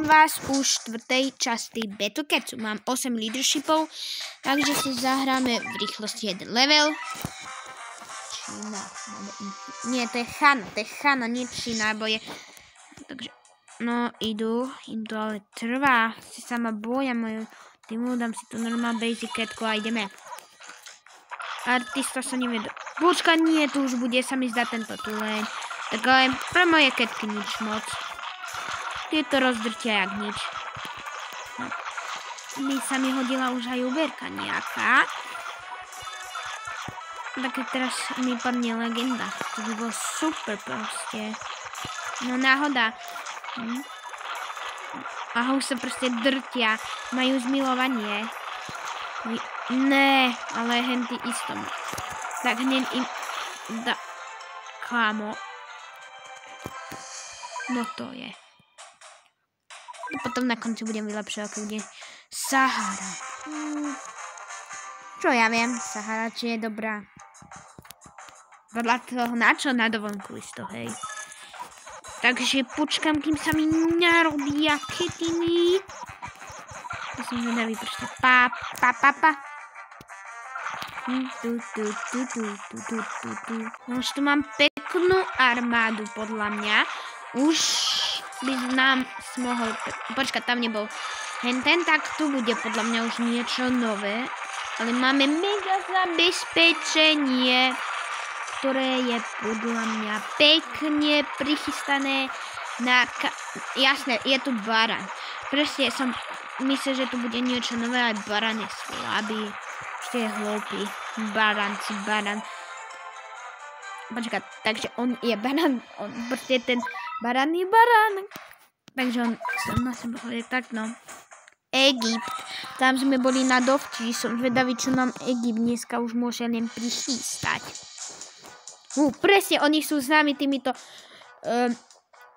Vítam vás už v 4. časti Battle Catsu. Mám 8 leadershipov, takže si zahráme v rýchlosti 1 level. Čína. Nie, to je Chana, nie Čína, bo je... Takže, no, im to ale trvá. Si sama boja moju týmu, dám si tu normál basic catku a ideme. Artista sa nevie... Počka, nie, tu už bude sa mi zdať tento tuleň. Tak ale pre moje catky nič moc. Tieto rozdrtia jak nič. No. By sa mi hodila už aj uberka nejaká. Tak teraz mi padne legenda. To by bolo super proste. No náhoda. A už sa proste drtia. Majú zmilovanie. Ne, ale henty istom. Tak hneď im da... Kámo. No to je. A potom na konci budem vylepšovať, ako bude Sahara. Čo ja viem, Sahara, či je dobrá. Podľa toho, na čo na dovolenku isto, hej. Takže počkám, kým sa mi narodia ketiny. To som zvedavý, proste pa. No už tu mám peknú armádu, podľa mňa. Už by nám mohol... Počkať, tam nebol ten, tak tu bude podľa mňa už niečo nové. Ale máme mega zabezpečenie, ktoré je podľa mňa pekne prichystané na... Jasné, je tu baran. Presne som myslel, že tu bude niečo nové, ale baran je slabý. Ešte je hlúpy. Baran. Počkať, takže on je baran. Proste ten baran je baran. Takže on sa na sebe hodí tak, no. Egypt. Tam sme boli na dovči. Som zvedavý, čo nám Egypt dneska už môže len prichystať. Presne, oni sú s nami týmito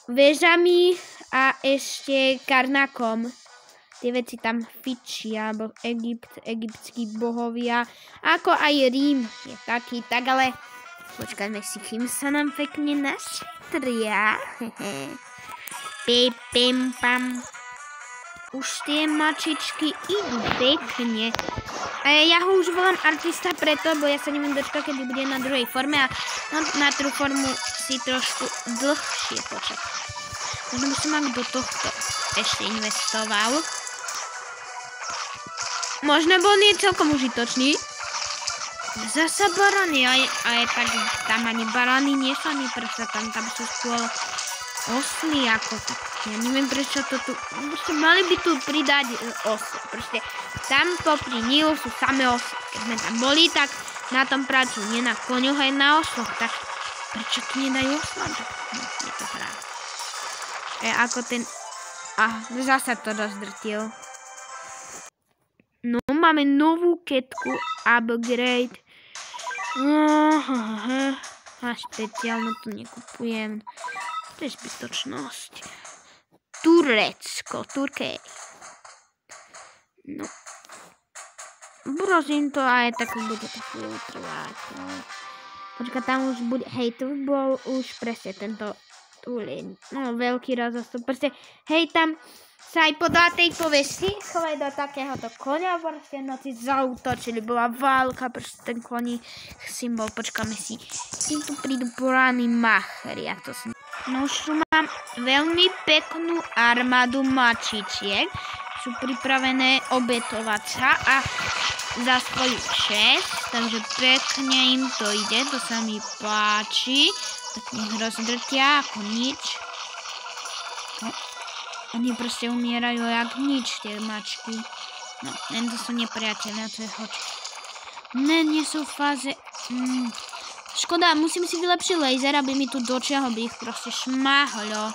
väžami a ešte Karnakom. Tie veci tam fičia, alebo egyptskí bohovia. Ako aj Rím je taký, tak ale počkajme si, kým sa nám pekne naštria. Pim, pam. Už tie mačičky idú pekne. A ja ho už volám artista preto, bo ja sa neviem dočkať, kedy bude na druhej forme a na tú formu si trošku dlhšie počať. Možno by som do tohto ešte investoval. Možno bol nie celkom užitočný. Zasa barany, a je tak, tam ani barany nie sú ani prsa, tam sú skôr osly ako tak. Ja neviem prečo to tu, mali by tu pridať osly, proste tam popri Nilu sú samé osly. Keď sme tam boli, tak na tom pracujú, nie na koňoch, aj na osloch, tak prečo tu nedajú osla? No, je to hra. Ako ten, zasa to rozdrtil. No, máme novú ketku, upgrade. A špeciálnu tu nekupujem. To je zbytočnosť. Turecko, Turkej. No. Brozím to aj tak bude to chvíľu trvať. No. Počkaj, tam už bude, hej, tu bol už presne tento tulín. No, veľký rozostup. Proste, hej, tam sa aj podľa tej povesti schovali do takéhoto konia, proste noci zautočili, bola válka, proste ten koní symbol, počkáme si, kým tu prídu porány macheri, ak to som... No už tu mám veľmi peknú armádu mačičiek, sú pripravené obetovať sa a za svoju česť, takže pekne im to ide, to sa mi páči, tak nech rozdrtia ako nič. No. Oni proste umierajú jak nič, tie mačky. No, to sú nepriatelia, to je hoď. Ne, nie sú v fáze... Škoda, musím si vylepšiť laser, aby mi tu dočiahol, by ich proste šmáhlo.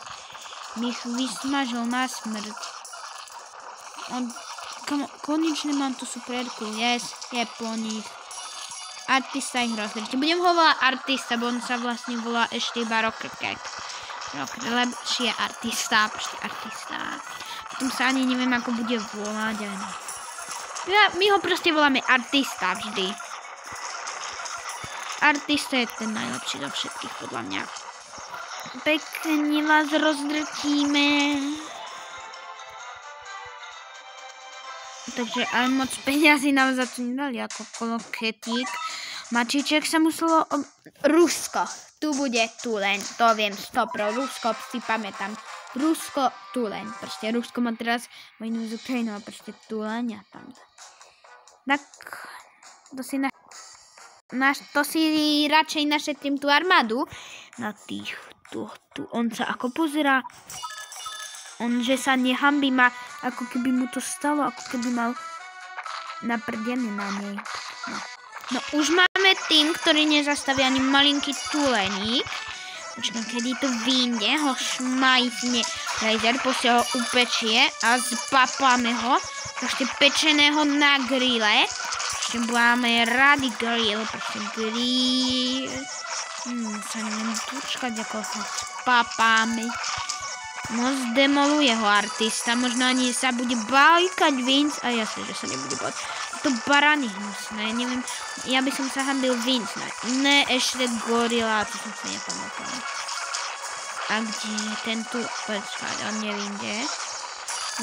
Mi ich vysmažil na smrť. Konečne mám tu superku, yes, je po nich. Artista ich rozdrite. Budem ho volať artista, bo on sa vlastne volá ešte iba Rocket. Lepšie artista, proste artista. Potom sa ani neviem, ako bude volať. My ho proste voláme artista vždy. Artista je ten najlepší do všetkých, podľa mňa. Pekne vás rozdrtíme. Takže ale moc peniazy nám za to nedali, ako koloketík. Mačiček sa muselo... Rusko. Tu bude tuleň. To viem, pro Rusko si pamätám. Rusko, tuleň. Proste Rusko má teraz vojnu z Ukrajinou a proste tuleň a tam. Tak, to si radšej našetrím tú armádu na tých tu. On sa ako pozerá. On, že sa nehambí, má, ako keby mu to stalo, ako keby mal naprdené na nej. No už máme tým, ktorý nezastaví ani malinký tuleník. Počkám, kedy to vyjde, ho šmajzne laser, poste ho upečie a zapapáme ho. Proste pečeného na grille. Proste máme rady grill, proste grill. Sa neviem dočkať, ako ho spapáme. No zdemoluje ho artista, možno ani sa bude bajkať Vince, a jasne, že sa nebude bať. To barany hnusné, neviem, ja by som sa hambil Vince, ne ešte gorila, to som sa nepamätala. A kde je ten tu, počkať, on nevíde,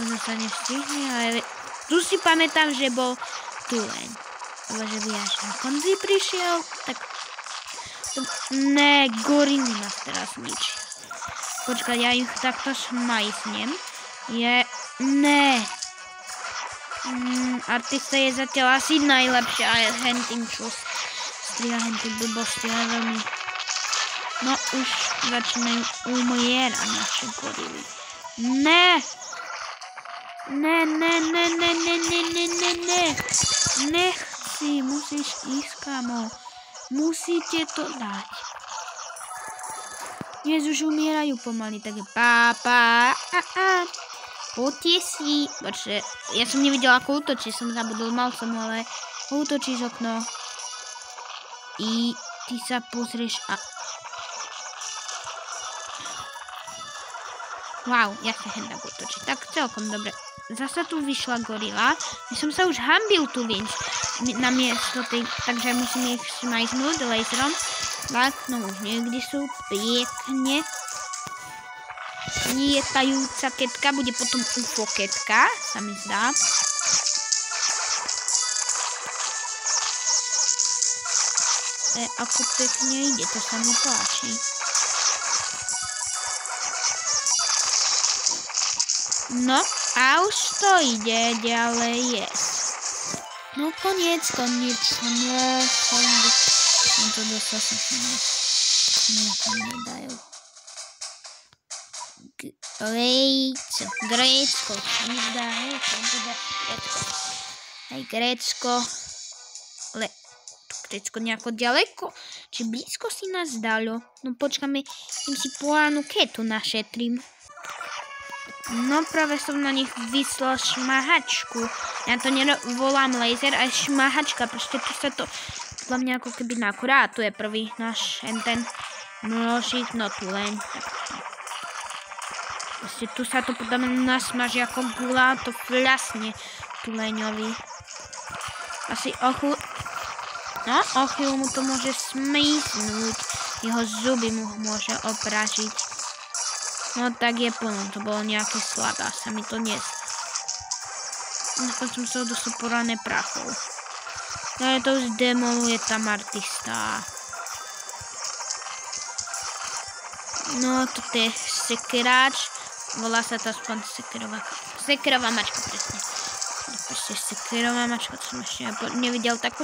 možno sa nestihne, ale tu si pamätám, že bol tuleň, lebo že by až na konci prišiel, tak ne, gorily nás teraz ničí. Počkaj, ja ich takto šmajsnem. Ne. Artista je zatiaľ asi najlepšia, ale hentým čo striha hentým blbosti, ale veľmi... No už začínajú umierať naše gorily. Ne. Nechci, musíš ísť, kamo. Musíte to dať. Dnes už umierajú pomaly, tak je poďte si. Počkej, ja som nevidela, ako útočí, som zabudol, mal som, ale útočí z okno. I ty sa pozrieš a... Wow, ja sa hneď útočí. Tak celkom dobre. Zasa tu vyšla gorila. Ja som sa už hambil tu na miesto tej, takže musím ich smajznúť laserom. Tak, no už niekde sú pekne lietajúca ketka, bude potom UFO ketka, sa mi zdá. Ako pekne ide, to sa mi páči. No, a už to ide ďalej jesť. No koniec. No to dostal som sa to nedajú. Grécko. To mi zdá, hej, to bude Grécko. Hej, Grécko. Ale Grécko nejako ďaleko? Či blízko si nás dalo? No počkáme, im si polánu ketu našetrím. No práve som na nich vyslal šmahačku. Ja to nevolám laser, ale šmahačka. Proste tu sa to... Podľa mňa ako keby nakurát, tu je prvý náš ten množík, no tu len. Proste tu sa to podľa mňa nasmaží ako gula, to fľasne tu leňovi. Asi o chvíľu mu to môže smíznúť, jeho zuby mu môže opražiť. No tak je plno, to bolo nejaké slabé, sa mi to nesť. Nakon som sa dosť porané prachov. Ale to už demoluje tam artista. No, to je sekeráč. Volá sa to aspoň sekerová mačka, presne. Proste sekerová mačka, to som ešte nevidel takhle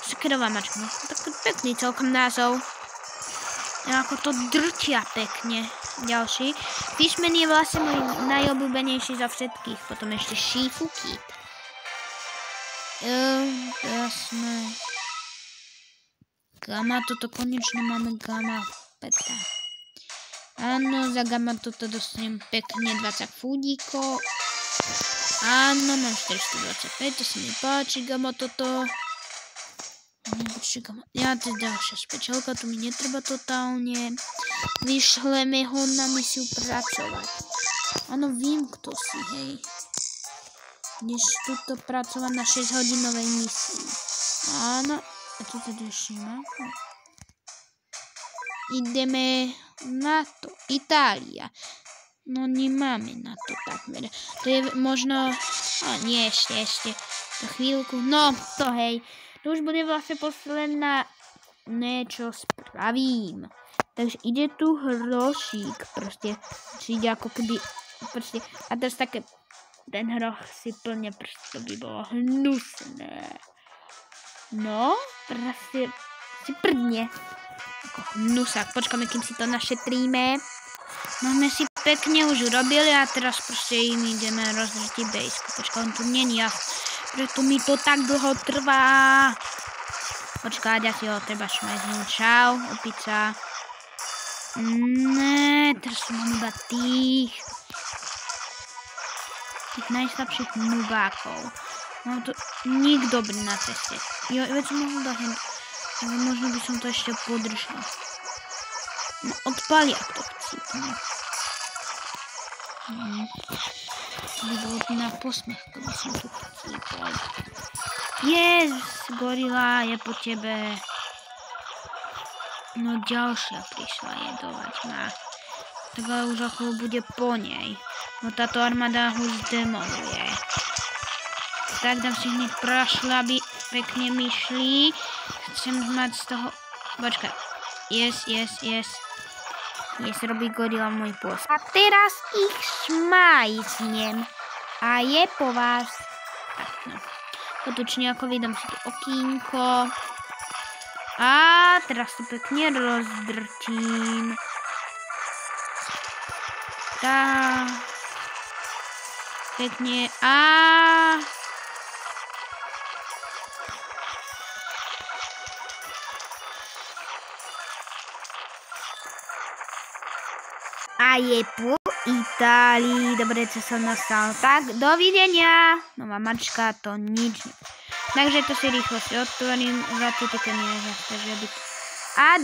sekerová mačka. No, taký pekný celkom názov. Ako to drtia pekne. Ďalší. Fishman je vlastne môj najobľúbenejší zo všetkých. Potom ešte Shifu Kid. Jasné. Gamma, toto konečne máme Gamma peta. Áno, za Gamma toto dostanem pekne 20 fúdíkov. Áno, mám 425, to sa mi páči, Gamma toto. Ja to je ďalšia špečelka, tu mi netreba totálne. Vyšleme ho na misiu pracovať. Áno, vím, kto si, hej. Než tuto pracovať na 6-hodinovej misii. Áno, a tu teda ešte má. Ideme na to. Itália. No nemáme na to takmer. To je možno No nie, ešte. To chvíľku. No, to hej. To už bude vlastne posledná. Niečo spravím. Takže ide tu hrošík. Proste. Či ide ako keby. Proste. A teraz také. Ten hroch si plne. Proste to by bolo hnusné. No. Proste. Si prdne. Ako hnusák. Počkáme, kým si to našetríme. No sme si pekne už urobili a teraz proste im ideme rozdrtiť bejsku. Počkaj, on tu není ja. Preto mi to tak dlho trvá. Počkaj, ja si ho treba šmeznúť. Čau, opica. Ne, teraz mám iba tých najslabších nubákov. Mám tu nik dobrý na ceste. Jo, veď som mohol dať. Ale možno by som to ešte podržal. No, odpali, ak to chcípne. To by bolo na posmech, keby som tu chcípal. Yes, gorila je po tebe. No ďalšia prišla jedovať ma. Tak ale už ako bude po nej. No táto armáda ho zdemoluje. Tak dám si hneď prašľaby pekne myšli. Chcem mať z toho... Počkaj. Yes. Robí gorila môj post. A teraz ich šmajznem. A je po vás. Tak no. Potučne ako vydám si tu okýnko. A teraz to pekne rozdrtím. Tak. Pekne. A je po Itálii. Dobre, čo som nastal. Tak, dovidenia. Nová mačka, to nič. Takže to si rýchlo otvorím. Za tieto nie je. A